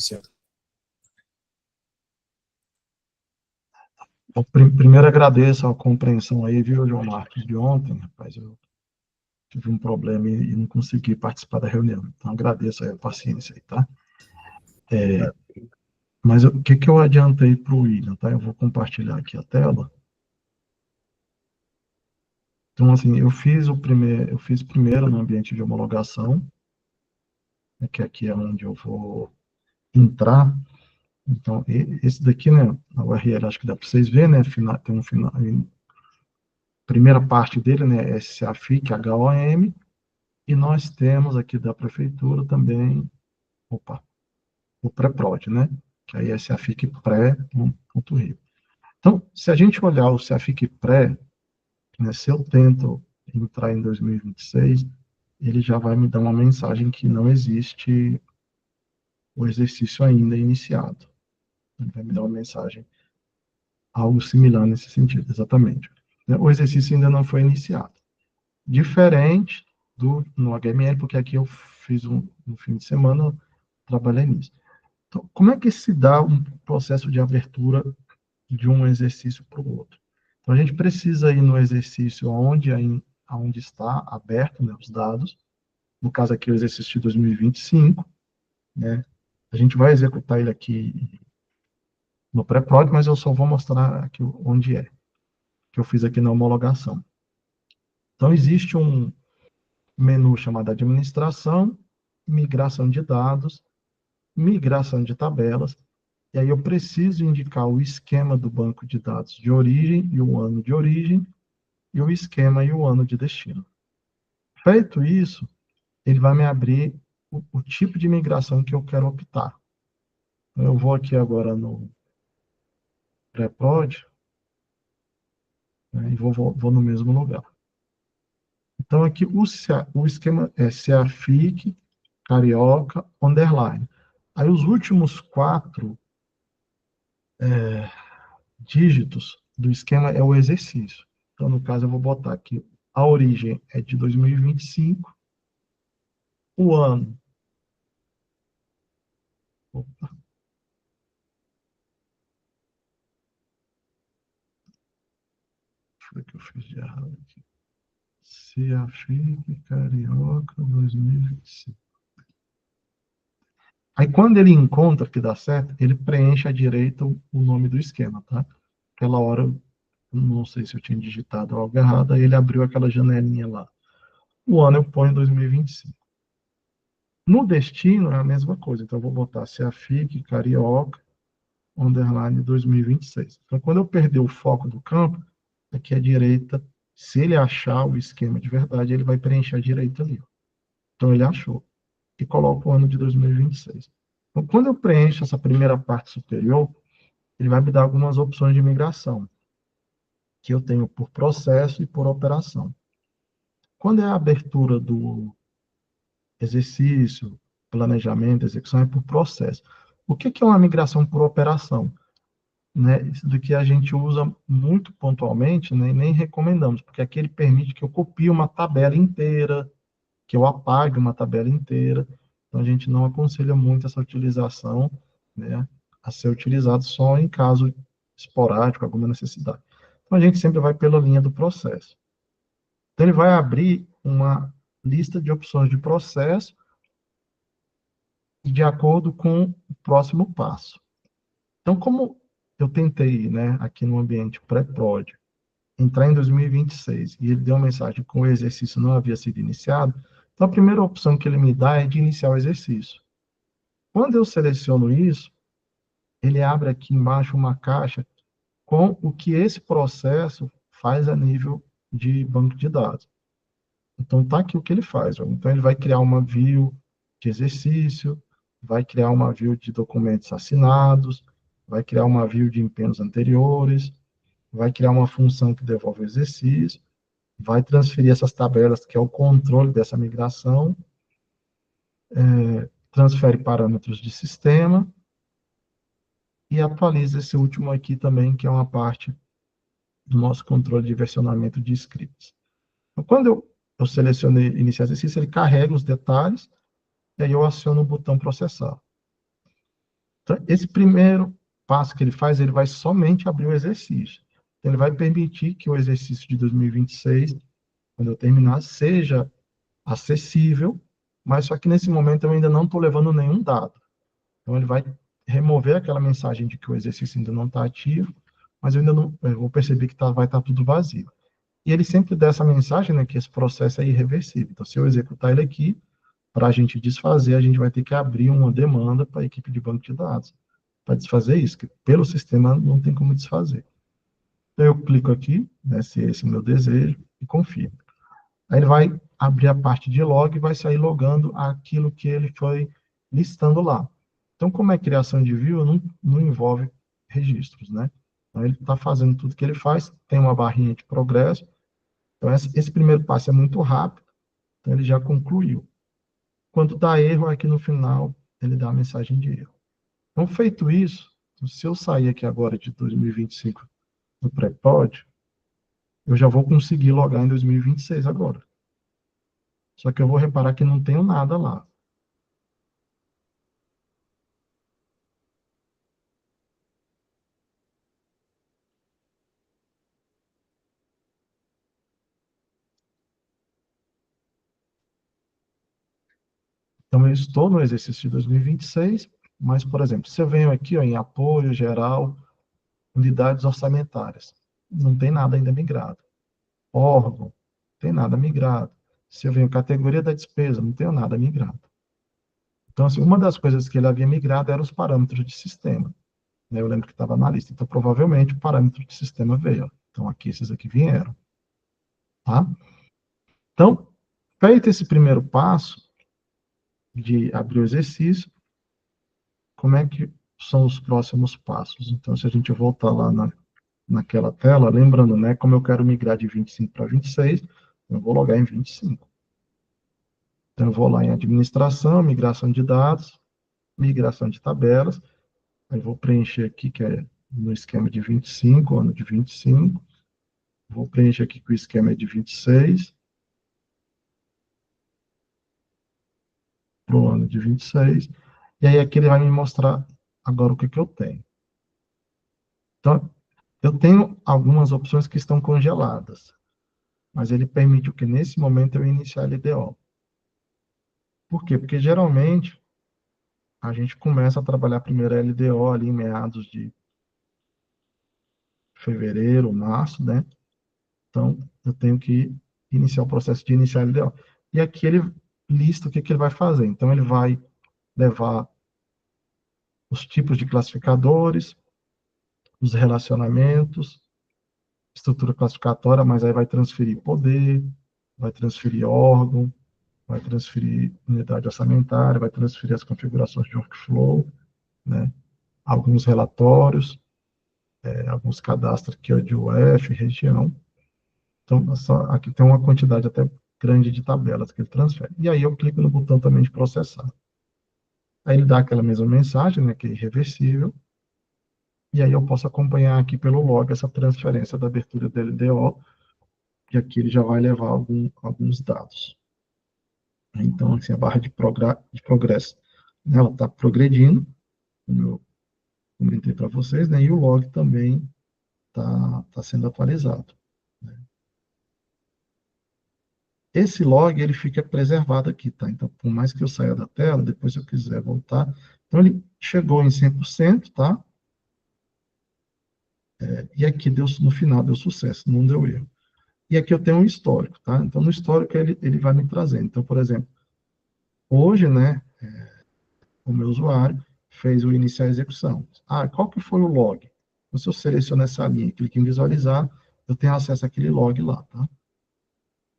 certo. Bom, primeiro agradeço a compreensão aí, viu, João Marcos, de ontem, rapaz, eu tive um problema e não consegui participar da reunião, então agradeço aí a paciência aí, tá? Mas o que eu adiantei para o William, tá? Eu vou compartilhar aqui a tela. Então, assim, eu fiz primeiro no ambiente de homologação, né, que aqui é onde eu vou entrar. Então, esse daqui, né, a URL, acho que dá para vocês verem, né, tem um final, primeira parte dele, né, SAFIC, HOM, e nós temos aqui da prefeitura também, o pré-prod, né, que aí é SAFIC pré.rio. Então, se a gente olhar o SAFIC pré, né, se eu tento entrar em 2026, ele já vai me dar uma mensagem que não existe o exercício ainda iniciado. Ele vai me dar uma mensagem, algo similar nesse sentido, exatamente. O exercício ainda não foi iniciado. Diferente no HML, porque aqui eu fiz no fim de semana, trabalhei nisso. Então, como é que se dá um processo de abertura de um exercício para o outro? Então, a gente precisa ir no exercício onde está aberto, né, os dados, no caso aqui o exercício de 2025, né, a gente vai executar ele aqui no pré-prod, mas eu só vou mostrar aqui onde é, que eu fiz aqui na homologação. Então, existe um menu chamado Administração, Migração de Dados, Migração de Tabelas, e aí eu preciso indicar o esquema do banco de dados de origem e o ano de origem, e o esquema e o ano de destino. Feito isso, ele vai me abrir o tipo de migração que eu quero optar. Então, eu vou aqui agora no pré-prod, né, e vou no mesmo lugar. Então, aqui o esquema é CAFIC, Carioca, underline. Aí, os últimos 4 dígitos do esquema é o exercício. Então, no caso, eu vou botar aqui, a origem é de 2025, o ano. Opa, foi o que eu fiz de errado aqui. CAFIC, Carioca, 2025. Aí, quando ele encontra que dá certo, ele preenche à direita o nome do esquema, tá? Aquela hora, eu não sei se eu tinha digitado algo errado, aí ele abriu aquela janelinha lá. O ano eu ponho 2025. No destino é a mesma coisa, então eu vou botar CAFIC, Carioca, underline 2026. Então, quando eu perder o foco do campo, aqui à direita, se ele achar o esquema de verdade, ele vai preencher à direita ali. Então, ele achou. E coloca o ano de 2026. Então, quando eu preencho essa primeira parte superior, ele vai me dar algumas opções de migração, que eu tenho por processo e por operação. Quando é a abertura do exercício, planejamento, execução, é por processo. O que é uma migração por operação? Né? Isso daqui a gente usa muito pontualmente, né? E nem recomendamos, porque aqui ele permite que eu copie uma tabela inteira, que eu apague uma tabela inteira. Então, a gente não aconselha muito essa utilização, né, a ser utilizado só em caso esporádico, alguma necessidade. Então, a gente sempre vai pela linha do processo. Então, ele vai abrir uma lista de opções de processo de acordo com o próximo passo. Então, como eu tentei, né, aqui no ambiente pré-prod, entrar em 2026 e ele deu uma mensagem que o exercício não havia sido iniciado, então a primeira opção que ele me dá é de iniciar o exercício. Quando eu seleciono isso, ele abre aqui embaixo uma caixa com o que esse processo faz a nível de banco de dados. Então, está aqui o que ele faz. Então, ele vai criar uma view de exercício, vai criar uma view de documentos assinados, vai criar uma view de empenhos anteriores, vai criar uma função que devolve o exercício, vai transferir essas tabelas, que é o controle dessa migração, transfere parâmetros de sistema e atualiza esse último aqui também, que é uma parte do nosso controle de versionamento de scripts. Então, quando eu selecionei iniciar exercício, ele carrega os detalhes, e aí eu aciono o botão processar. Então, esse primeiro passo que ele faz, ele vai somente abrir o exercício. Então, ele vai permitir que o exercício de 2026, quando eu terminar, seja acessível, mas só que nesse momento eu ainda não estou levando nenhum dado. Então, ele vai remover aquela mensagem de que o exercício ainda não está ativo, mas eu ainda não, eu vou perceber que vai estar tudo vazio. E ele sempre dá essa mensagem, né, que esse processo é irreversível. Então, se eu executar ele aqui, para a gente desfazer, a gente vai ter que abrir uma demanda para a equipe de banco de dados para desfazer isso, que pelo sistema não tem como desfazer. Então, eu clico aqui, né, se esse é o meu desejo, e confirmo. Aí ele vai abrir a parte de log e vai sair logando aquilo que ele foi listando lá. Então, como é criação de view, não envolve registros, né? Então, ele está fazendo tudo que ele faz, tem uma barrinha de progresso. Então, esse primeiro passo é muito rápido, então ele já concluiu. Quando dá erro, aqui no final, ele dá a mensagem de erro. Então, feito isso, se eu sair aqui agora de 2025 no pré-pod, eu já vou conseguir logar em 2026 agora. Só que eu vou reparar que não tenho nada lá. Então, eu estou no exercício de 2026, mas, por exemplo, se eu venho aqui ó, em apoio geral, unidades orçamentárias, não tem nada ainda migrado. Órgão, não tem nada migrado. Se eu venho categoria da despesa, não tenho nada migrado. Então, assim, uma das coisas que ele havia migrado eram os parâmetros de sistema, né? Eu lembro que estava na lista. Então, provavelmente, o parâmetro de sistema veio. Ó. Então, aqui, esses aqui vieram. Tá? Então, feito esse primeiro passo de abrir o exercício, como é que são os próximos passos? Então, se a gente voltar lá naquela tela, lembrando, né, como eu quero migrar de 25 para 26, eu vou logar em 25. Então, eu vou lá em administração, migração de dados, migração de tabelas, aí vou preencher aqui, que é no esquema de 25, ano de 25, vou preencher aqui que o esquema é de 26, para o ano de 26, e aí aqui ele vai me mostrar agora o que, que eu tenho. Então, eu tenho algumas opções que estão congeladas, mas ele permite o que nesse momento eu iniciar a LDO. Por quê? Porque geralmente a gente começa a trabalhar a primeira LDO ali em meados de fevereiro, março, né? Então, eu tenho que iniciar o processo de iniciar a LDO. E aqui ele lista o que, que ele vai fazer. Então, ele vai levar os tipos de classificadores, os relacionamentos, estrutura classificatória, mas aí vai transferir poder, vai transferir órgão, vai transferir unidade orçamentária, vai transferir as configurações de workflow, né? Alguns relatórios, alguns cadastros aqui de UF, região. Então, aqui tem uma quantidade até grande de tabelas que ele transfere. E aí eu clico no botão também de processar. Aí ele dá aquela mesma mensagem, né, que é irreversível, e aí eu posso acompanhar aqui pelo log essa transferência da abertura do LDO, e aqui ele já vai levar alguns dados. Então, assim, a barra de progresso, né, ela está progredindo, como eu comentei para vocês, né, e o log também está sendo atualizado. Né. Esse log, ele fica preservado aqui, tá? Então, por mais que eu saia da tela, depois se eu quiser voltar, então ele chegou em 100%, tá? E aqui deu, no final deu sucesso, não deu erro. E aqui eu tenho um histórico, tá? Então, no histórico ele vai me trazendo. Então, por exemplo, hoje, né, o meu usuário fez o iniciar a execução. Ah, qual que foi o log? Então, se eu seleciono essa linha e clico em visualizar, eu tenho acesso àquele log lá, tá?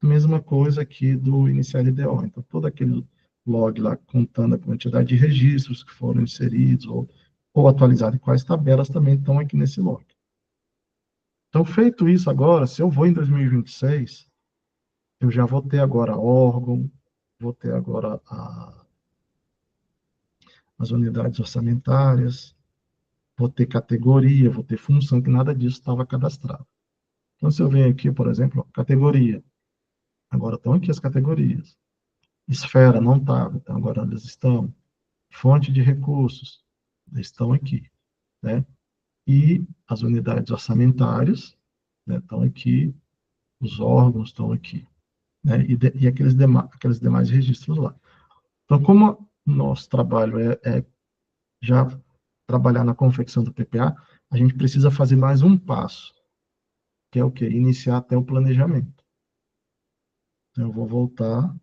Mesma coisa aqui do iniciar LDO. Então, todo aquele log lá contando a quantidade de registros que foram inseridos ou atualizados, e quais tabelas também estão aqui nesse log. Então, feito isso agora, se eu vou em 2026, eu já vou ter agora órgão, vou ter agora as unidades orçamentárias, vou ter categoria, vou ter função, que nada disso estava cadastrado. Então, se eu venho aqui, por exemplo, categoria, agora estão aqui as categorias. Esfera não estava, então agora elas estão. Fonte de recursos. estão aqui, né? E as unidades orçamentárias, né, estão aqui, os órgãos estão aqui, né? E aqueles demais registros lá. Então, como nosso trabalho é já trabalhar na confecção do PPA, a gente precisa fazer mais um passo, que é o quê? Iniciar até o planejamento. Então, eu vou voltar.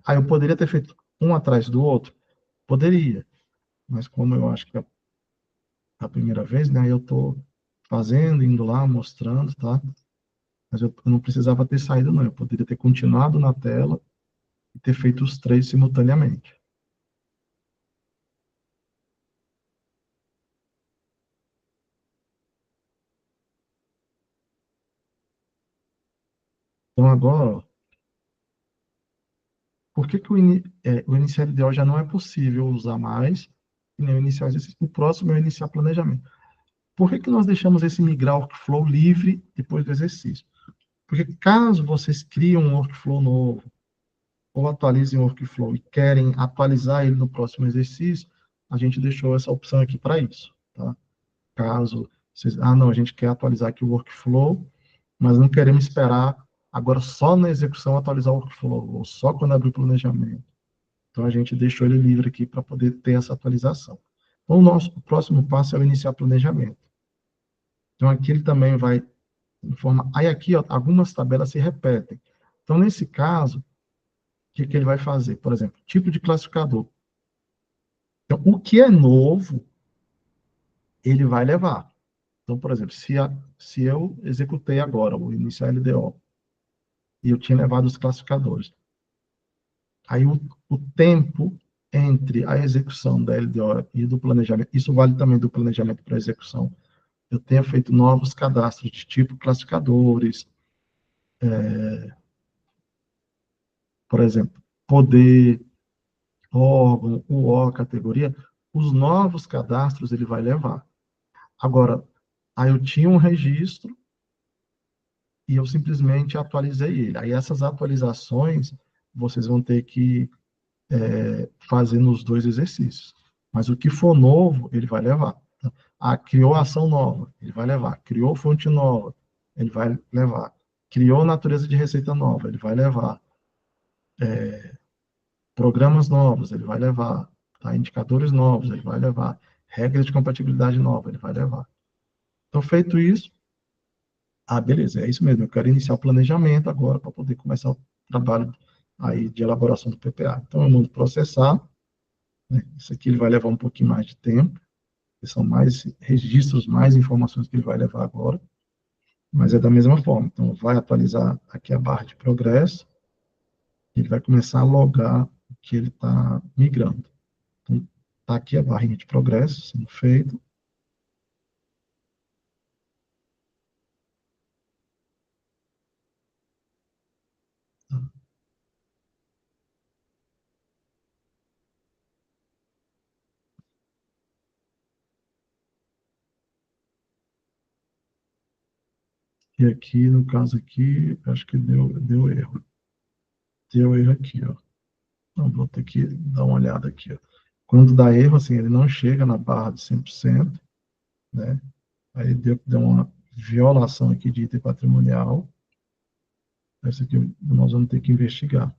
Aí eu poderia ter feito um atrás do outro? Poderia, mas como eu acho que é a primeira vez, né, eu estou fazendo, indo lá, mostrando, tá? Mas eu não precisava ter saído, não. Eu poderia ter continuado na tela e ter feito os três simultaneamente. Então, agora, ó, por que, que o iniciar ideal já não é possível usar mais, e nem o iniciar exercício? O próximo é o iniciar planejamento. Por que, que nós deixamos esse migrar workflow livre depois do exercício? Porque caso vocês criem um workflow novo, ou atualizem o workflow e querem atualizar ele no próximo exercício, a gente deixou essa opção aqui para isso, tá? Caso vocês, não, a gente quer atualizar aqui o workflow, mas não queremos esperar agora só na execução atualizar o workflow, ou só quando abrir o planejamento. Então, a gente deixou ele livre aqui para poder ter essa atualização. Então, o próximo passo é o iniciar planejamento. Então, aqui ele também vai informar. Aí, aqui, ó, algumas tabelas se repetem. Então, nesse caso, o que, que ele vai fazer? Por exemplo, tipo de classificador. Então, o que é novo, ele vai levar. Então, por exemplo, se eu executei agora o iniciar LDO e eu tinha levado os classificadores, aí o tempo entre a execução da LDO e do planejamento, isso vale também do planejamento para a execução, eu tenha feito novos cadastros de tipo classificadores, por exemplo, poder, órgão, UO, categoria, os novos cadastros ele vai levar. Agora, aí eu tinha um registro e eu simplesmente atualizei ele. Aí essas atualizações vocês vão ter que fazer nos dois exercícios. Mas o que for novo, ele vai levar. Criou ação nova, ele vai levar. Criou fonte nova, ele vai levar. Criou natureza de receita nova, ele vai levar. Programas novos, ele vai levar. Tá? Indicadores novos, ele vai levar. Regra de compatibilidade nova, ele vai levar. Então, feito isso, beleza, é isso mesmo. Eu quero iniciar o planejamento agora para poder começar o trabalho aí de elaboração do PPA. Então, eu mando processar, né? Isso aqui ele vai levar um pouquinho mais de tempo, que são mais registros, mais informações que ele vai levar agora, mas é da mesma forma. Então, vai atualizar aqui a barra de progresso, ele vai começar a logar o que ele está migrando. Então, está aqui a barrinha de progresso sendo feito. E aqui, no caso aqui, acho que deu erro. Deu erro aqui, ó. Então, vou ter que dar uma olhada aqui, ó. Quando dá erro, assim, ele não chega na barra de 100%, né? Aí deu uma violação aqui de item patrimonial. Essa aqui nós vamos ter que investigar.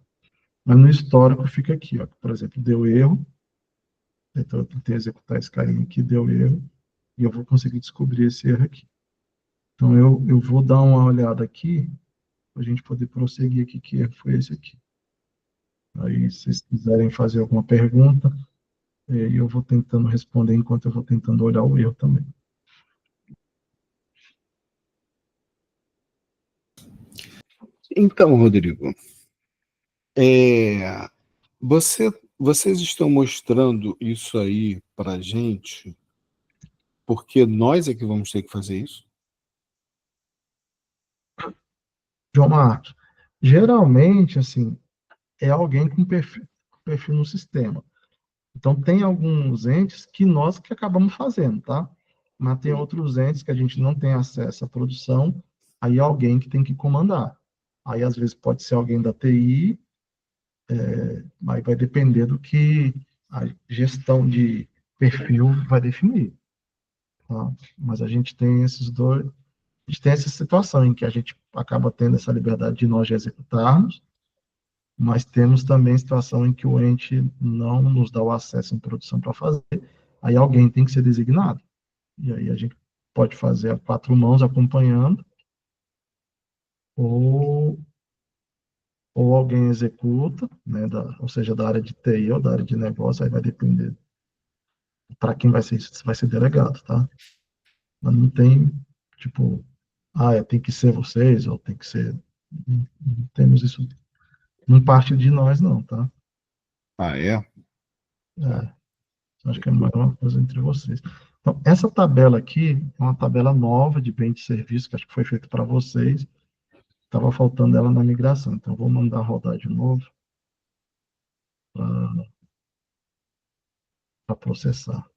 Mas no histórico fica aqui, ó. Por exemplo, deu erro. Então, eu tentei executar esse carinha aqui, deu erro. E eu vou conseguir descobrir esse erro aqui. Então, eu vou dar uma olhada aqui, para a gente poder prosseguir aqui, que erro foi esse aqui. Aí, se vocês quiserem fazer alguma pergunta, eu vou tentando responder enquanto eu vou tentando olhar o erro também. Então, Rodrigo, é, vocês estão mostrando isso aí para a gente porque nós é que vamos ter que fazer isso? João Marcos, geralmente, assim, é alguém com perfil no sistema. Então, tem alguns entes que nós que acabamos fazendo, tá? Mas tem outros entes que a gente não tem acesso à produção, aí é alguém que tem que comandar. Aí, às vezes, pode ser alguém da TI, aí vai depender do que a gestão de perfil vai definir, tá? Mas a gente tem esses dois, a gente tem essa situação em que a gente acaba tendo essa liberdade de nós de executarmos, mas temos também situação em que o ente não nos dá o acesso em produção para fazer, aí alguém tem que ser designado, e aí a gente pode fazer a quatro mãos acompanhando, ou, ou alguém executa, né, ou seja, da área de TI ou da área de negócio, aí vai depender para quem vai ser delegado, tá? Mas não tem, tipo, tem que ser vocês, ou tem que ser. Não temos isso, não parte de nós, não, tá? Ah, é? Tá. É, acho que é mais uma coisa entre vocês. Então, essa tabela aqui é uma tabela nova de bem de serviço, que acho que foi feita para vocês. Estava faltando ela na migração, então eu vou mandar rodar de novo para processar.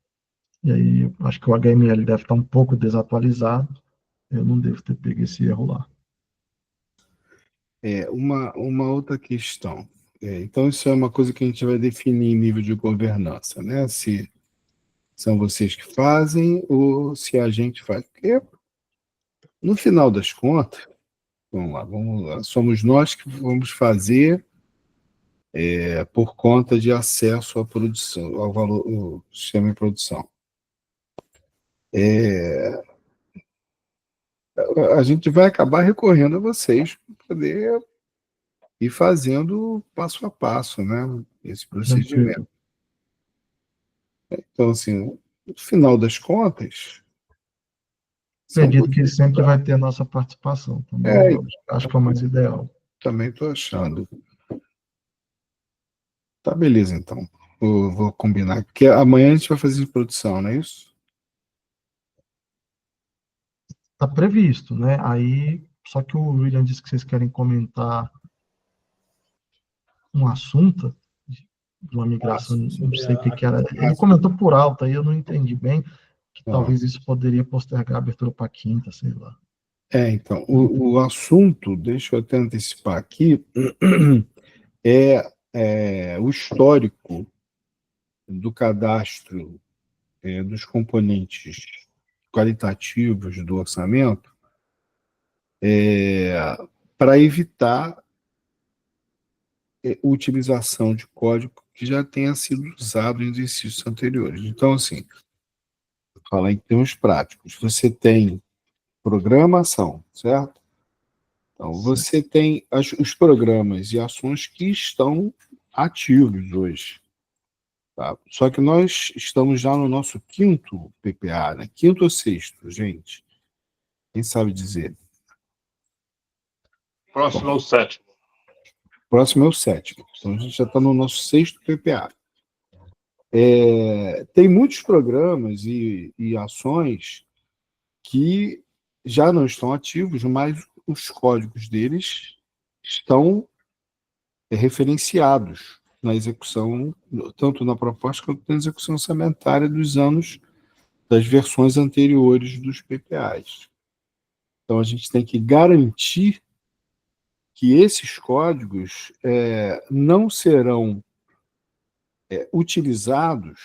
E aí, acho que o HML deve estar um pouco desatualizado, eu não devo ter pego esse erro lá. Uma outra questão. Então, isso é uma coisa que a gente vai definir em nível de governança, né? Se são vocês que fazem ou se a gente faz. Porque, no final das contas, vamos lá, somos nós que vamos fazer por conta de acesso à produção, ao valor, ao sistema de produção. A gente vai acabar recorrendo a vocês para poder ir fazendo passo a passo, né? Esse procedimento. Tranquilo. Então, assim, no final das contas, são Acredito vocês que que sempre vai fazem. ter a nossa participação também, É, eu acho que é o mais ideal. também estou achando. Tá, beleza, então. Vou combinar. Porque amanhã a gente vai fazer de produção, não é isso? Está previsto, né? Aí, só que o William disse que vocês querem comentar um assunto de uma migração, não sei o que que era. Ele comentou por alto, aí eu não entendi bem, que Ó, talvez isso poderia postergar a abertura para quinta, sei lá. então, o assunto, deixa eu até antecipar aqui, é o histórico do cadastro dos componentes qualitativos do orçamento para evitar utilização de código que já tenha sido usado em exercícios anteriores. Então, assim, falar em termos práticos, você tem programação, certo? Então, você tem os programas e ações que estão ativos hoje. Tá? Só que nós estamos já no nosso quinto PPA, né? Quinto ou sexto, gente? Quem sabe dizer? Próximo ao sétimo. Próximo é o sétimo. Então, a gente já está no nosso sexto PPA. Tem muitos programas e ações que já não estão ativos, mas os códigos deles estão referenciados na execução, tanto na proposta quanto na execução orçamentária dos anos, das versões anteriores dos PPAs. Então, a gente tem que garantir que esses códigos não serão utilizados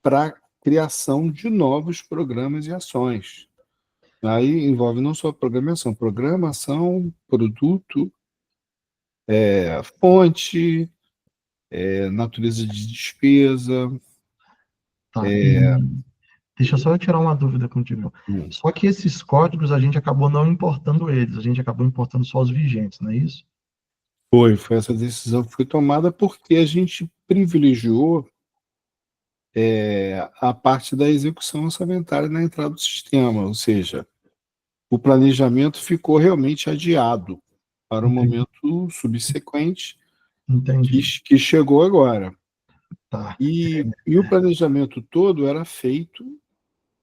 para criação de novos programas e ações. Aí envolve não só programação, produto, fonte, natureza de despesa. Tá, e deixa só eu tirar uma dúvida contigo. Só que esses códigos a gente acabou não importando eles, a gente acabou importando só os vigentes, não é isso? Foi essa decisão que foi tomada porque a gente privilegiou a parte da execução orçamentária na entrada do sistema, ou seja, o planejamento ficou realmente adiado para o Entendi. momento subsequente Entendi. que chegou agora. Tá. E o planejamento todo era feito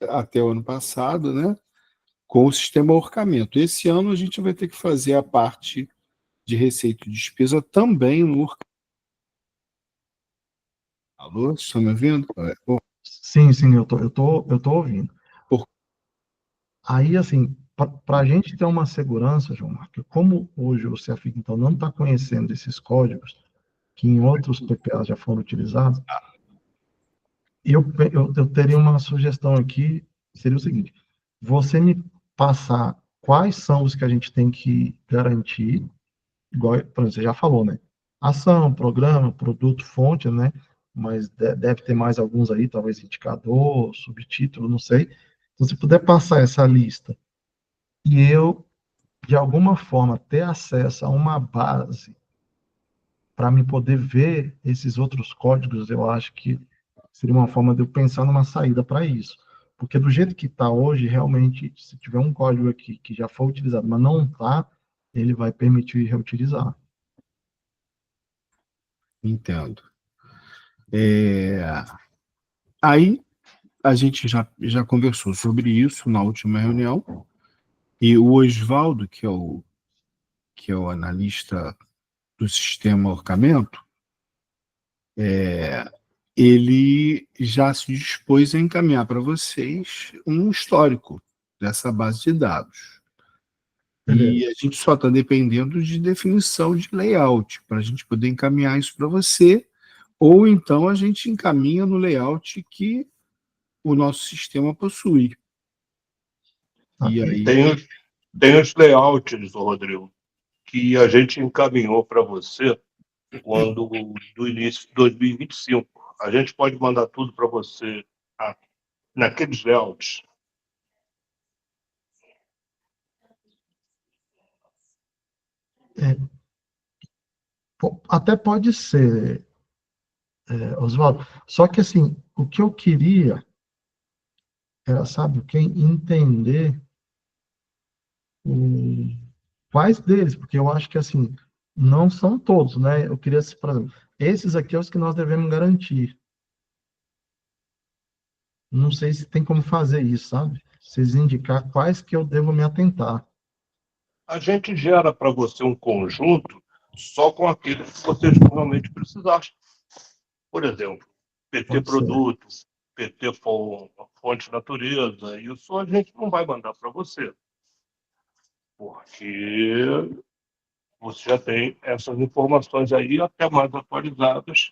até o ano passado, né, com o sistema orçamento. Esse ano a gente vai ter que fazer a parte de receita e despesa também no orçamento. Alô, vocês estão me ouvindo? Sim, eu tô ouvindo. Por- Aí, assim, para a gente ter uma segurança, João Marcos, como hoje o CFIC, então, não está conhecendo esses códigos, que em outros PPAs já foram utilizados, eu teria uma sugestão aqui, seria o seguinte: você me passar quais são os que a gente tem que garantir, igual, por exemplo, você já falou, né? Ação, programa, produto, fonte, né? Mas deve ter mais alguns aí, talvez indicador, subtítulo, não sei. Então, se puder passar essa lista e eu, de alguma forma, ter acesso a uma base para me poder ver esses outros códigos, eu acho que seria uma forma de eu pensar numa saída para isso. Porque do jeito que está hoje, realmente, se tiver um código aqui que já foi utilizado, mas não está, ele vai permitir reutilizar. Entendo. É, aí a gente já conversou sobre isso na última reunião, e o Oswaldo, que é o analista do sistema Orçamento, ele já se dispôs a encaminhar para vocês um histórico dessa base de dados. E Beleza. a gente só está dependendo de definição de layout, para a gente poder encaminhar isso para você, ou então a gente encaminha no layout que o nosso sistema possui. Tá? E E, aí, Tem os layouts, ô Rodrigo, que a gente encaminhou para você quando do início de 2025. A gente pode mandar tudo para você naqueles layouts. até pode ser, Oswaldo. Só que, assim, o que eu queria era, sabe, o que entender o, quais deles, porque eu acho que, assim, não são todos, né? Eu queria, por exemplo, esses aqui são os que nós devemos garantir. Não sei se tem como fazer isso, sabe? Vocês indicar quais que eu devo me atentar. A gente gera para você um conjunto só com aqueles que vocês realmente precisarem. Por exemplo, PT Pode ser. produto, PT fonte natureza, isso a gente não vai mandar para você, porque você já tem essas informações aí até mais atualizadas,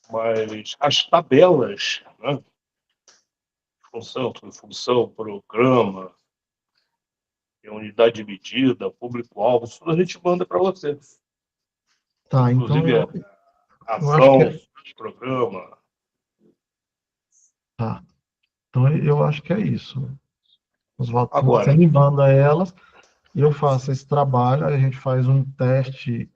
mas as tabelas, né, função, programa, unidade de medida, público-alvo, isso tudo a gente manda para você. Tá, então Inclusive, eu acho que ação, programa. tá. Então eu acho que é isso. Oswaldo, você Agora, me manda elas, eu faço esse trabalho, aí a gente faz um teste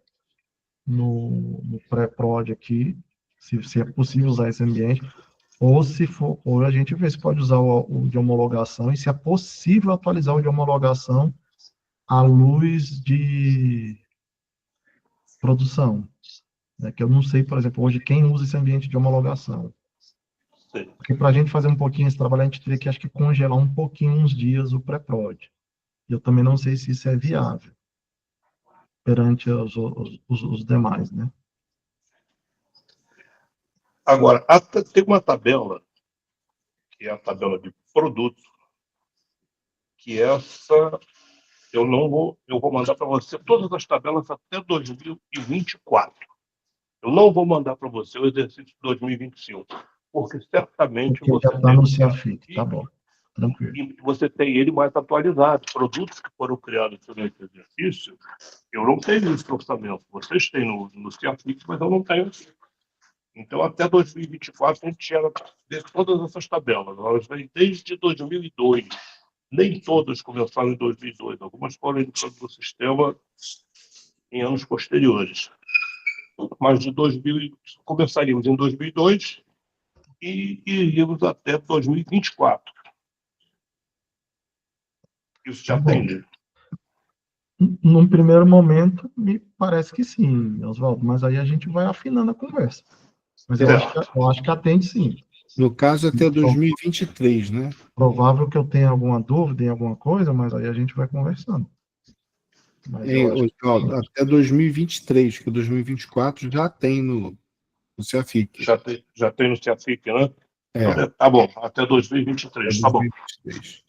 no pré-prod aqui, se é possível usar esse ambiente, ou se for, ou a gente vê se pode usar o de homologação e se é possível atualizar o de homologação à luz de produção, né? Que eu não sei, por exemplo, hoje quem usa esse ambiente de homologação. sim. Porque para a gente fazer um pouquinho esse trabalho, a gente teria que, acho que, congelar um pouquinho, uns dias, o pré-prod. Eu também não sei se isso é viável perante os demais, né? Agora, tem uma tabela, que é a tabela de produto, que essa eu vou mandar para você todas as tabelas até 2024. Eu não vou mandar para você o exercício de 2025, porque certamente Porque já você está tem no o CIAFIT, tá CIAFIC bom, tranquilo. e você tem ele mais atualizado. Produtos que foram criados durante o exercício, eu não tenho esse orçamento. Vocês têm no CIAFIC, mas eu não tenho. Então, até 2024, a gente tinha todas essas tabelas. Elas vêm desde 2002. Nem todas começaram em 2002. Algumas foram entrando no sistema em anos posteriores. Mas de 2000, começaríamos em 2002 e iríamos até 2024. Isso Tá já bom. tem, né? Num primeiro momento, me parece que sim, Oswaldo, mas aí a gente vai afinando a conversa. Mas Certo. eu acho que atende sim. no caso, até Então, 2023, né? provável que eu tenha alguma dúvida em alguma coisa, mas aí a gente vai conversando. Mas eu acho que Oswaldo, sim. até 2023, que 2024 já tem no CEAFIC. Já tem no CIAFIC, né? É, Tá bom, até até 2023, tá bom. 2023.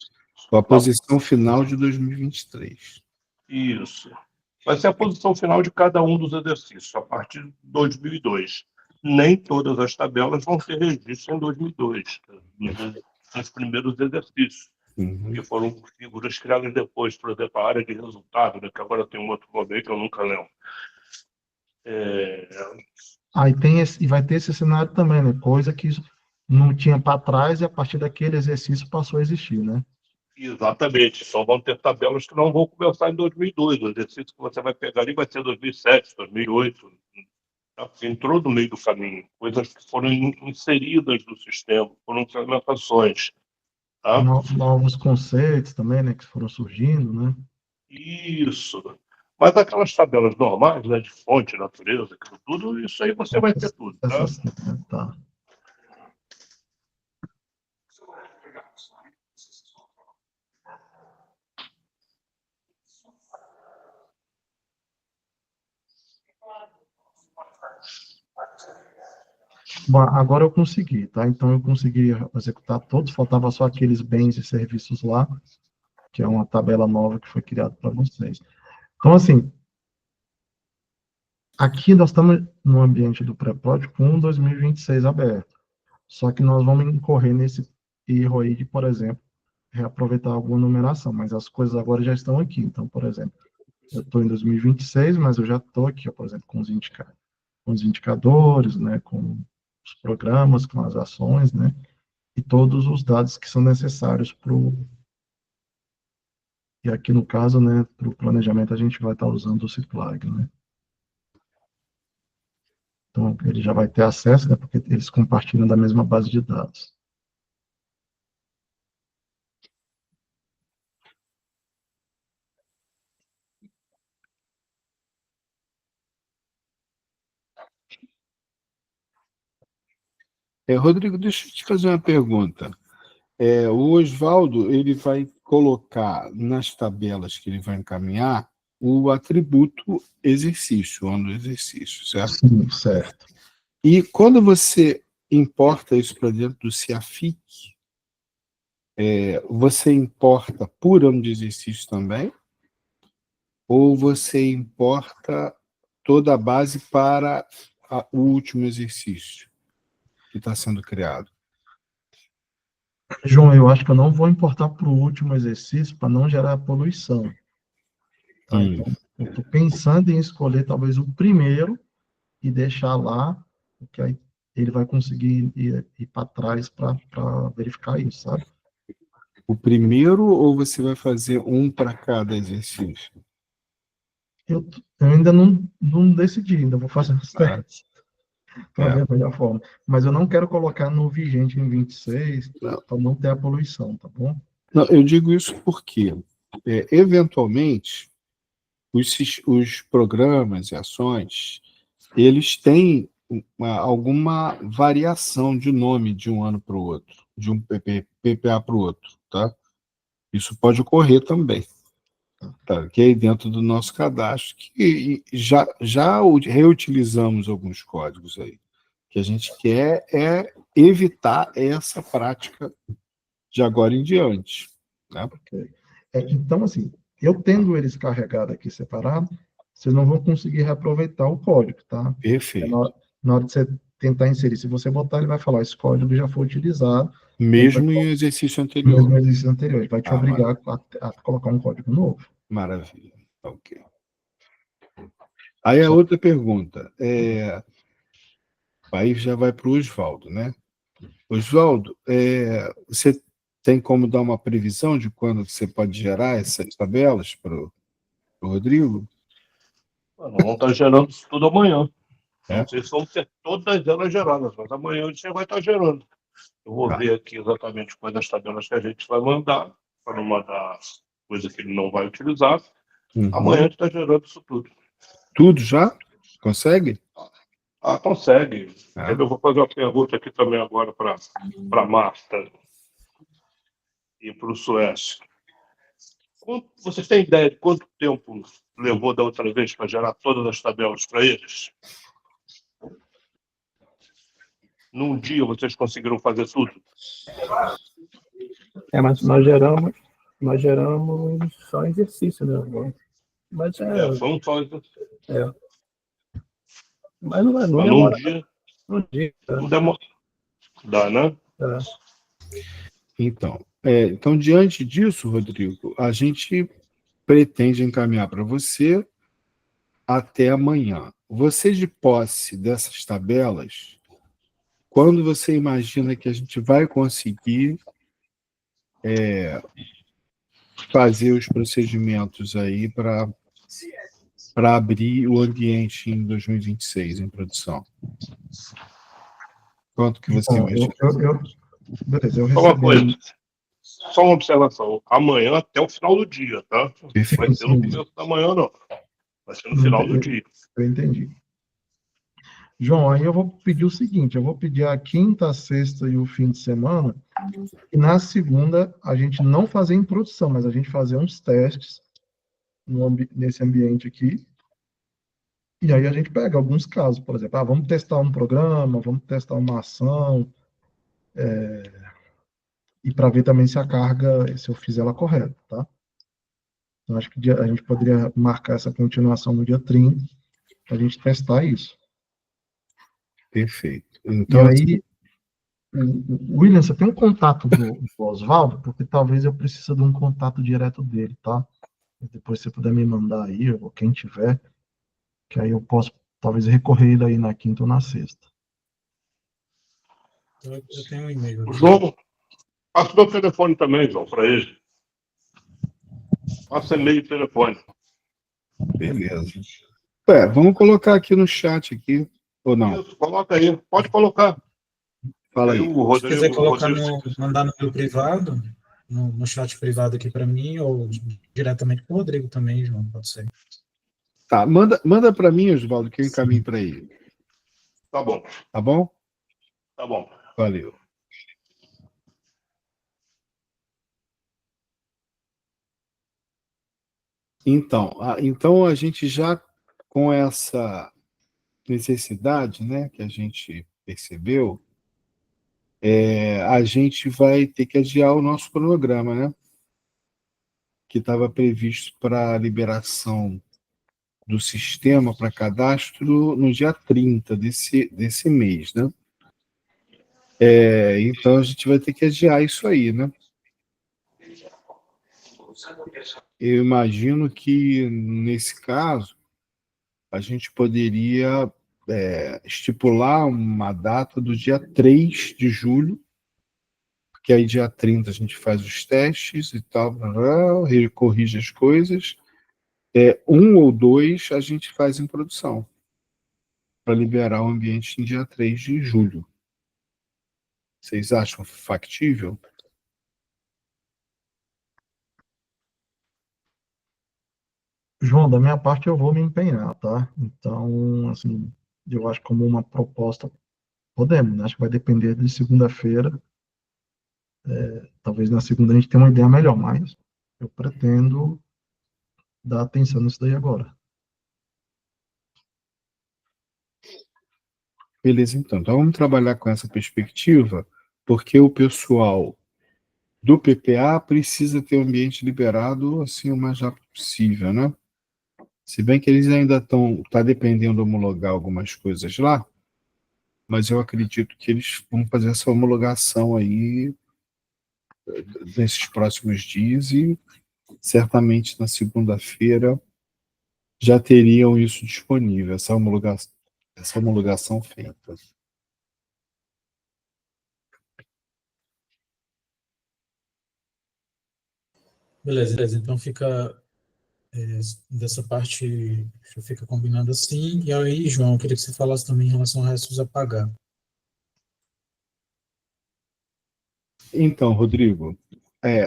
Com a Tá bom. posição final de 2023. Isso. Vai ser a posição final de cada um dos exercícios, a partir de 2002. nem todas as tabelas vão ter registro em 2002, nos primeiros exercícios, que foram figuras criadas depois, por exemplo, a área de resultado, né, que agora tem um outro nome que eu nunca lembro. E vai ter esse cenário também, né? Coisa que não tinha para trás e a partir daquele exercício passou a existir, né? Exatamente, só vão ter tabelas que não vão começar em 2002. O exercício que você vai pegar ali vai ser 2007, 2008. Entrou no meio do caminho, coisas que foram inseridas no sistema, foram implementações. Tá? Novos conceitos também, né? Que foram surgindo, né? Isso. Mas aquelas tabelas normais, né, de fonte, natureza, aquilo tudo, isso aí você vai ter tudo. Tá? Tá. Bom, agora eu consegui, tá? Então eu consegui executar todos, faltava só aqueles bens e serviços lá, que é uma tabela nova que foi criada para vocês. Então, assim, aqui nós estamos no ambiente do pré-prod com 2026 aberto. Só que nós vamos incorrer nesse erro aí de, por exemplo, reaproveitar alguma numeração, mas as coisas agora já estão aqui. Então, por exemplo, eu estou em 2026, mas eu já estou aqui, ó, por exemplo, com os indicadores, né, com os programas, com as ações, né, e todos os dados que são necessários para o... E aqui, no caso, né, para o planejamento, a gente vai estar usando o Ciplag, né. Então, ele já vai ter acesso, né, porque eles compartilham da mesma base de dados. Rodrigo, deixa eu te fazer uma pergunta. O Oswaldo, ele vai colocar nas tabelas que ele vai encaminhar o atributo exercício, o ano do exercício, certo? Sim, certo. E quando você importa isso para dentro do CIAFIC, você importa por ano de exercício também? Ou você importa toda a base para o último exercício que está sendo criado? João, eu acho que eu não vou importar para o último exercício para não gerar poluição. Tá? Então, eu estou pensando em escolher talvez o primeiro e deixar lá, porque aí ele vai conseguir ir para trás para verificar isso, sabe? O primeiro ou você vai fazer um para cada exercício? Eu ainda não decidi, ainda vou fazer os testes para ver a melhor forma. Mas eu não quero colocar no vigente em 26 para não ter a poluição, tá bom? Não, eu digo isso porque, eventualmente, os programas e ações, eles têm alguma variação de nome de um ano para o outro, de um PPA para o outro, tá? Isso pode ocorrer também, tá? Que é dentro do nosso cadastro, que já reutilizamos alguns códigos aí. O que a gente quer é evitar essa prática de agora em diante, né? Okay. Então, assim, eu tendo eles carregados aqui separado, vocês não vão conseguir reaproveitar o código, tá? Perfeito. Na hora de você tentar inserir, se você botar, ele vai falar, esse código já foi utilizado. Mesmo em exercício anterior. Mesmo em exercício anterior. Ele vai te obrigar a colocar um código novo. Maravilha. Ok. Aí a outra pergunta. Aí já vai para o Oswaldo, né? Oswaldo, você tem como dar uma previsão de quando você pode gerar essas tabelas para o Rodrigo? Vamos estar gerando isso tudo amanhã. É? Não sei se vão ter todas elas geradas, mas amanhã a gente vai estar gerando. Eu vou ver aqui exatamente quais as tabelas que a gente vai mandar, para não mandar coisa que ele não vai utilizar. Amanhã a gente está gerando isso tudo. Tudo já? Consegue? Consegue. Eu vou fazer uma pergunta aqui também agora para a Marta e para o Suécio. Vocês têm ideia de quanto tempo levou da outra vez para gerar todas as tabelas para eles? Num dia vocês conseguiram fazer tudo? Mas nós geramos só exercício, né? Mas foi um só. Mas não num dia. Um dia, Não demora. Dá, né? tá. Então, diante disso, Rodrigo, a gente pretende encaminhar para você até amanhã. Você, de posse dessas tabelas, quando você imagina que a gente vai conseguir fazer os procedimentos aí para abrir o ambiente em 2026 em produção? Quanto que você Bom, imagina? beleza, eu Só uma recebi coisa, aí. só uma observação. Amanhã até o final do dia, tá? Não vai Perfeito. ser no começo da manhã, não. Vai ser no final do dia. Eu entendi. João, aí eu vou pedir o seguinte: eu vou pedir a quinta, a sexta e o fim de semana, e na segunda a gente não fazer em produção, mas a gente fazer uns testes nesse ambiente aqui, e aí a gente pega alguns casos, por exemplo, vamos testar um programa, vamos testar uma ação, e para ver também se a carga, se eu fiz ela correta, tá? Então, acho que a gente poderia marcar essa continuação no dia 30, para a gente testar isso. Perfeito. E Então, aí, William, você tem um contato do Oswaldo? Porque talvez eu precise de um contato direto dele, tá? Depois se você puder me mandar aí, ou quem tiver, que aí eu posso talvez recorrer ele aí na quinta ou na sexta. Eu tenho um e-mail aqui. João, passa meu telefone também, João, para ele. Passa e-mail e telefone. beleza. Vamos colocar aqui no chat aqui, ou não? Isso, coloca aí. Pode colocar. Fala Aí aí. o Se quiser colocar Rodrigo, mandar no meu privado, no chat privado aqui para mim, ou diretamente para o Rodrigo também, João, pode ser. Tá, manda para mim, Oswaldo, que eu encaminho para ele. tá bom, Tá bom? tá bom. Valeu. Então a gente já com essa necessidade, né, que a gente percebeu, a gente vai ter que adiar o nosso cronograma, né, que estava previsto para liberação do sistema para cadastro no dia 30 desse mês, né? Então a gente vai ter que adiar isso aí, né? Eu imagino que, nesse caso, a gente poderia estipular uma data do dia 3 de julho, que aí dia 30 a gente faz os testes e tal, corrige as coisas. Um ou dois a gente faz em produção, para liberar o ambiente em dia 3 de julho. Vocês acham factível? João, da minha parte eu vou me empenhar, tá? Então, assim, eu acho como uma proposta, podemos, né? Acho que vai depender de segunda-feira. Talvez na segunda a gente tenha uma ideia melhor, mas eu pretendo dar atenção nisso daí agora. Beleza, então vamos trabalhar com essa perspectiva, porque o pessoal do PPA precisa ter o ambiente liberado assim o mais rápido possível, né? Se bem que eles ainda tá dependendo de homologar algumas coisas lá, mas eu acredito que eles vão fazer essa homologação aí nesses próximos dias e certamente na segunda-feira já teriam isso disponível, essa homologação feita. Beleza, beleza. Então fica dessa parte, já fica combinado assim. E aí, João, eu queria que você falasse também em relação a restos a pagar. Então, Rodrigo,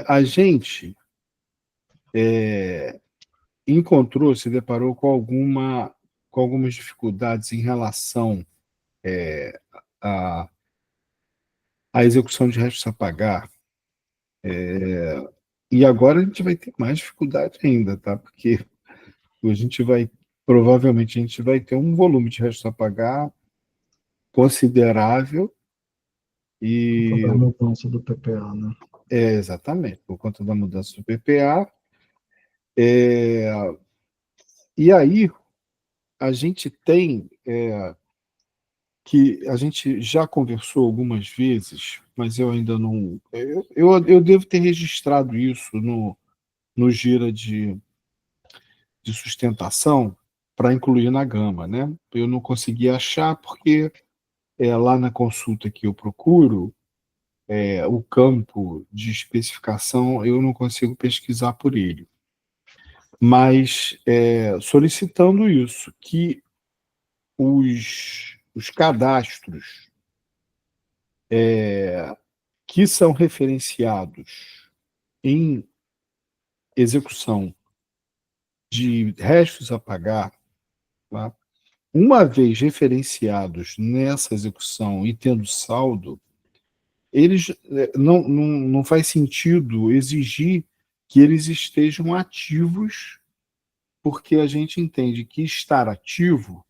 a gente encontrou, se deparou com algumas dificuldades em relação à, à execução de restos a pagar. E agora a gente vai ter mais dificuldade ainda, tá? Porque a gente vai, provavelmente, a gente vai ter um volume de restos a pagar considerável e A mudança do PPA, né? exatamente, por conta da mudança do PPA. E aí a gente tem que a gente já conversou algumas vezes, mas eu ainda não. Eu devo ter registrado isso no Gira de sustentação para incluir na gama, né? Eu não consegui achar porque lá na consulta que eu procuro, o campo de especificação eu não consigo pesquisar por ele. Mas solicitando isso, que os cadastros que são referenciados em execução de restos a pagar, tá? Uma vez referenciados nessa execução e tendo saldo, eles não faz sentido exigir que eles estejam ativos, porque a gente entende que estar ativo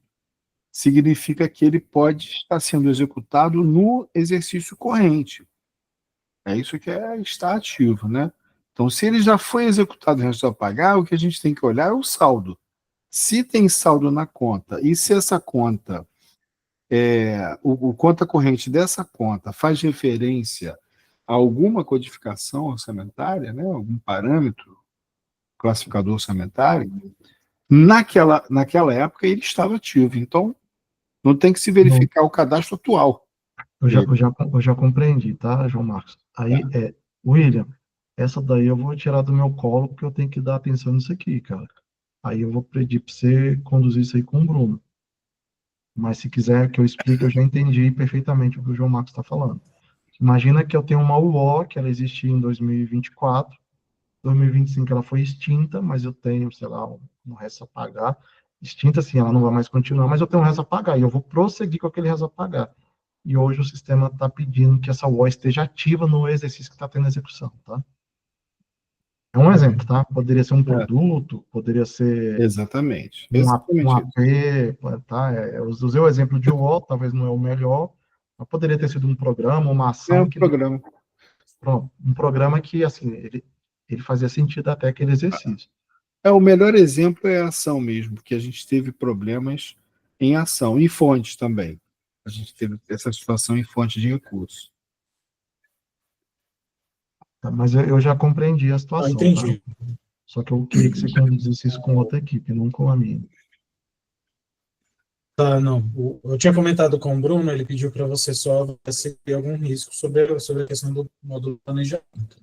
significa que ele pode estar sendo executado no exercício corrente. É isso que é estar ativo, né? Então, se ele já foi executado e restou a pagar, o que a gente tem que olhar é o saldo. Se tem saldo na conta e se essa conta, o conta corrente dessa conta faz referência a alguma codificação orçamentária, né? Algum parâmetro classificador orçamentário, naquela época ele estava ativo. Então, não tem que se verificar o cadastro atual. Eu já compreendi, tá, João Marcos? Aí, William, essa daí eu vou tirar do meu colo, porque eu tenho que dar atenção nisso aqui, cara. Aí eu vou pedir para você conduzir isso aí com o Bruno. Mas se quiser que eu explique, eu já entendi perfeitamente o que o João Marcos está falando. Imagina que eu tenho uma UO, que ela existia em 2024, 2025 ela foi extinta, mas eu tenho, sei lá, um resto a pagar. Extinta, sim, ela não vai mais continuar, mas eu tenho um resto a pagar, e eu vou prosseguir com aquele resto a pagar. E hoje o sistema está pedindo que essa UO esteja ativa no exercício que está tendo execução, tá? É um exemplo, tá? Poderia ser um produto, poderia ser Exatamente. um Exatamente. AP, tá? Eu usei o exemplo de UO, talvez não é o melhor, mas poderia ter sido um programa, uma É ação um que... programa. Pronto, um programa que, assim, ele fazia sentido até aquele exercício. O melhor exemplo é a ação mesmo, porque a gente teve problemas em ação, e fontes também. A gente teve essa situação em fonte de recursos. Tá? Mas eu já compreendi a situação, tá? Entendi. Só que eu queria que você conduzisse isso com outra equipe, não com a minha. Tá, não. Eu tinha comentado com o Bruno, ele pediu para você só ver se tem algum risco sobre a questão do módulo planejamento.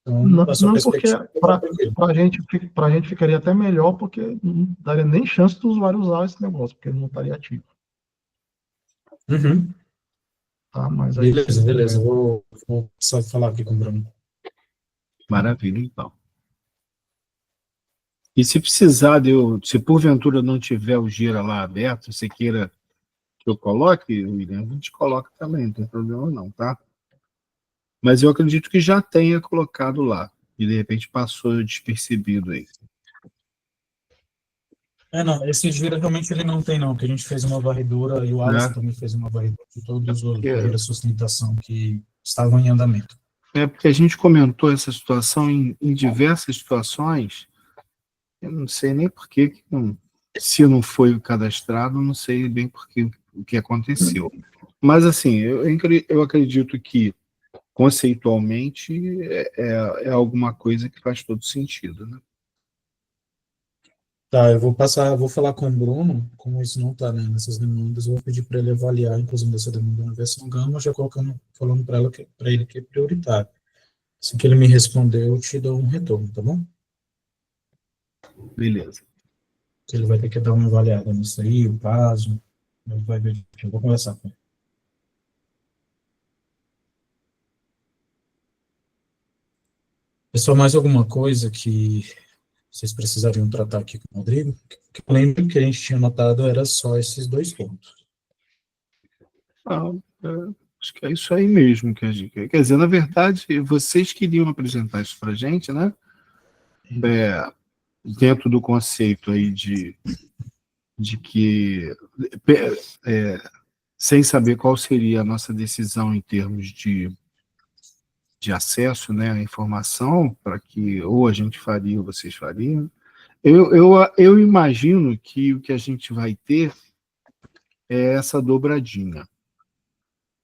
Então, da sua Não, porque perspectiva, tá tranquilo. para a gente ficaria até melhor, porque não daria nem chance do usuário usar esse negócio, porque ele não estaria ativo. Uhum. Tá? Mas aí Beleza. Vou só falar aqui com o Bruno. Maravilha, então. E se precisar se porventura não tiver o Gira lá aberto, você queira que eu coloque, William, a gente coloca também, não tem problema não, tá? Mas eu acredito que já tenha colocado lá, e de repente passou despercebido aí. Não, esse gira realmente ele não tem não, porque a gente fez uma varredura, e o Alisson também fez uma varredura de todos os de sustentação que estavam em andamento. Porque a gente comentou essa situação em diversas situações, eu não sei nem por que se não foi cadastrado, não sei bem o que aconteceu. Mas, assim, eu acredito que, conceitualmente, é alguma coisa que faz todo sentido, né? Tá, eu vou falar com o Bruno, como isso não está, né, nessas demandas, eu vou pedir para ele avaliar, inclusive, essa demanda na versão Gama, já falando para ele que é prioritário. Assim que ele me responder, eu te dou um retorno, tá bom? Beleza. Ele vai ter que dar uma avaliada nisso aí, o prazo, ele vai ver, eu vou conversar com ele. Pessoal, mais alguma coisa que vocês precisariam tratar aqui com o Rodrigo? Que eu lembro que a gente tinha notado era só esses dois pontos. Acho que é isso aí mesmo que a gente quer. Quer dizer, na verdade, vocês queriam apresentar isso para a gente, né? Dentro do conceito aí de que, sem saber qual seria a nossa decisão em termos de acesso, né, à informação, para que ou a gente faria ou vocês fariam. Eu imagino que o que a gente vai ter é essa dobradinha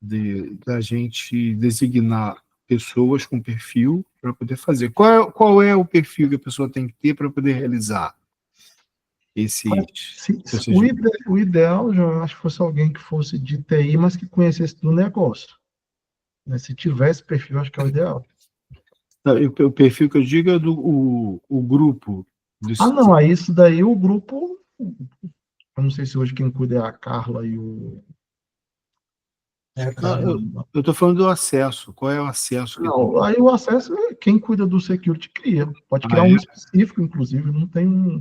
da gente designar pessoas com perfil para poder fazer. Qual é o perfil que a pessoa tem que ter para poder realizar esses procedimentos? O ideal, já eu acho que fosse alguém que fosse de TI, mas que conhecesse do negócio. Né? Se tivesse perfil, acho que é o ideal. Não, o perfil que eu digo é o grupo. Não, aí isso daí o grupo. Eu não sei se hoje quem cuida é a Carla e o. Eu estou falando do acesso. Qual é o acesso? Não, aí o acesso, quem cuida do security cria. Pode criar um específico, inclusive, não tem um.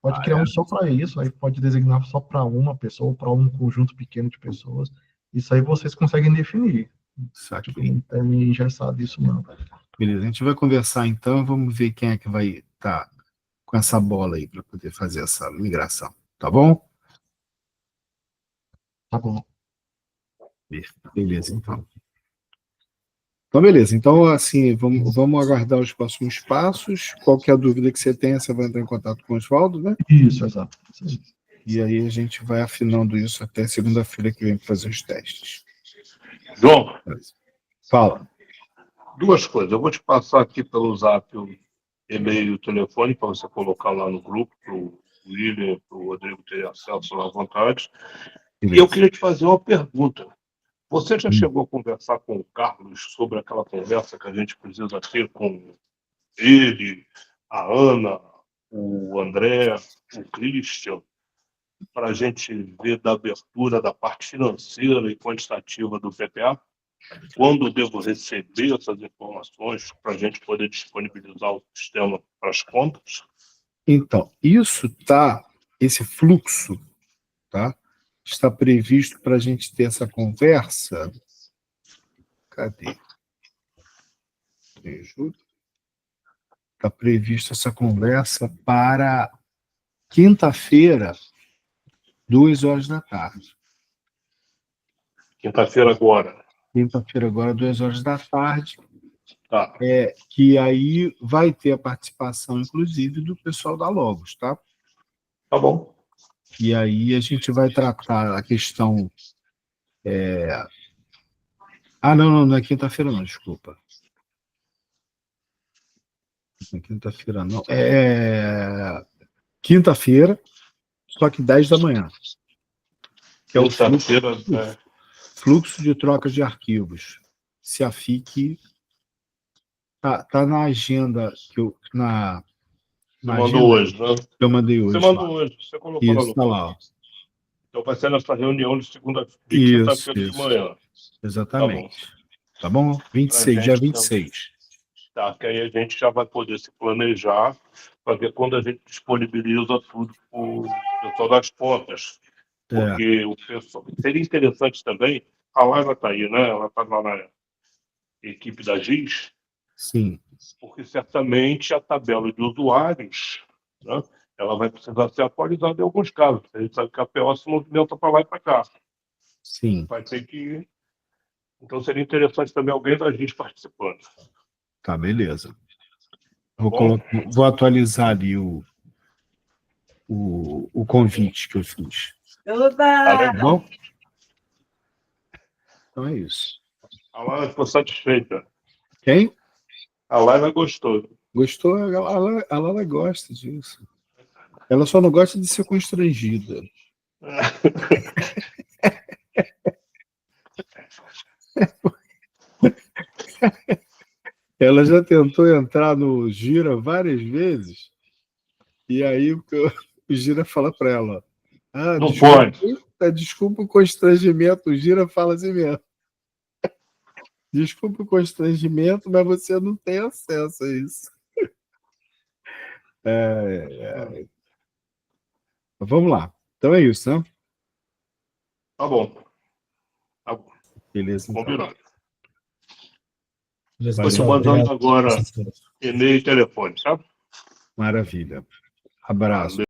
Pode criar um só para isso, aí pode designar só para uma pessoa, ou para um conjunto pequeno de pessoas. Isso aí vocês conseguem definir. Tipo, não tem engessado isso, não. Beleza, a gente vai conversar então, vamos ver quem é que vai estar com essa bola aí para poder fazer essa migração, tá bom? Tá bom. Beleza, então. Então, beleza. Então, assim, vamos aguardar os próximos passos. Qualquer dúvida que você tenha, você vai entrar em contato com o Oswaldo, né? Isso, exato. E aí a gente vai afinando isso até segunda-feira que vem para fazer os testes. João, Fala. duas coisas. Eu vou te passar aqui pelo Zap o e-mail e o telefone para você colocar lá no grupo, para o William, para o Rodrigo ter acesso lá à vontade. Beleza. E eu queria te fazer uma pergunta. Você já chegou a conversar com o Carlos sobre aquela conversa que a gente precisa ter com ele, a Ana, o André, o Christian, para a gente ver da abertura da parte financeira e quantitativa do PPA? Quando eu devo receber essas informações para a gente poder disponibilizar o sistema para as contas? Então, esse fluxo, tá? Está previsto para a gente ter essa conversa. Cadê? Está prevista essa conversa para quinta-feira, 2 horas da tarde. Quinta-feira agora. Quinta-feira agora, 2 horas da tarde. Tá. Que aí vai ter a participação, inclusive, do pessoal da Logos, tá? Tá bom. E aí a gente vai tratar a questão... não é quinta-feira não, desculpa. Não é quinta-feira não. Quinta-feira, só que 10 da manhã. Que é o fluxo de troca de arquivos. Se a FIC tá na agenda que eu mandou hoje, né? Eu mandei hoje. Você mandou hoje, você colocou isso, lá no tá lá. Ó. Então vai ser nessa reunião de quinta-feira de manhã. Exatamente. Tá bom? 26, dia 26. Tá, que aí a gente já vai poder se planejar para ver quando a gente disponibiliza tudo para o pessoal das contas. Porque o pessoal... Seria interessante também, a Laila está aí, né? Ela está lá na equipe da GIS. Sim. Porque certamente a tabela de usuários, né, ela vai precisar ser atualizada em alguns casos. A gente sabe que a PO se movimenta para lá e para cá. Sim. Vai ter que... Então seria interessante também alguém da GIS participando. Tá, beleza. Vou atualizar ali o convite que eu fiz. Tá bom? Então é isso. A Laila ficou satisfeita. Quem? A Laila gostou. Gostou? A Laila gosta disso. Ela só não gosta de ser constrangida. Ela já tentou entrar no Gira várias vezes, e aí o Gira fala para ela: não pode. Desculpa o constrangimento. O Gira fala assim mesmo. Desculpa o constrangimento, mas você não tem acesso a isso. Vamos lá. Então é isso, né? Tá bom. Tá bom. Beleza. Então. Combinado. Estou te mandando agora e-mail e telefone, sabe? Maravilha. Abraço.